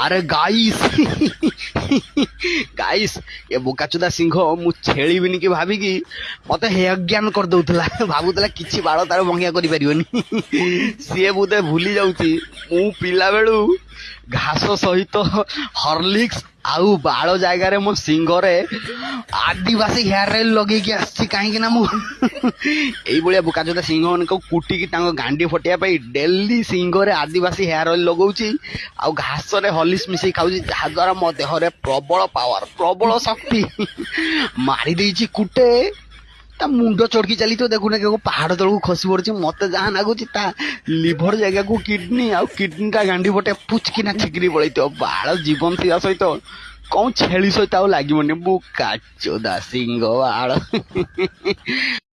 ଆରେ guys guys ଏ ବୋକାଚୋଦା ସିଂହ ମୁଁ ଛେଳିବିନି କି ଭାବିକି ମତେ ହେୟଜ୍ଞାନ କରିଦଉଥିଲା। ଭାବୁଥିଲା କିଛି ବାଳ ତାର ଭଙ୍ଗିଆ କରିପାରିବନି। ସିଏ ବୋଧେ ଭୁଲି ଯାଉଛି ମୁଁ ପିଲା ବେଳୁ ଘାସ ସହିତ ହର୍ଲିକ୍ସ ଆଉ ବାଳ ଜାଗାରେ ମୋ ସିଂହରେ ଆଦିବାସୀ ହେୟାର ଅଏଲ୍ ଲଗେଇକି ଆସିଛି। କାହିଁକି ନା ମୁଁ ଏଇଭଳିଆ ବୋକାଚୋଦା ସିଂହ ମାନଙ୍କୁ କୁଟିକି ତାଙ୍କ ଗାଣ୍ଡି ଫଟେଇବା ପାଇଁ ଡେଲି ସିଂହରେ ଆଦିବାସୀ ହେୟାର ଅଏଲ୍ ଲଗଉଛି ଆଉ ଘାସରେ ହର୍ଲିକ୍ସ ମିଶେଇ ଖାଉଛି, ଯାହାଦ୍ୱାରା ମୋ ଦେହରେ ପ୍ରବଳ ପାୱାର, ପ୍ରବଳ ଶକ୍ତି। ମାରି ଦେଇଛି କୁଟେ, ତା ମୁଣ୍ଡ ଚଢକି ଚାଲିଥିବ, ଦେଖୁନ କେଉଁ ପାହାଡ ତଳକୁ ଖସି ପଡୁଛି। ମତେ ଯାହା ଲାଗୁଛି ତା ଲିଭର ଜାଗାକୁ କିଡନୀ, ଆଉ କିଡନୀ ଟା ଗାଣ୍ଡି ପଟେ ପୁଚକିନା ଛିକିରି ପଳେଇଥିବ। ବାଳ ଜୀବନ ଥିବା ସହିତ କଣ ଛେଳି ସହିତ ଆଉ ଲାଗିବନି। ବୋକାଚୋଦା ସିଂହ ବାଳ।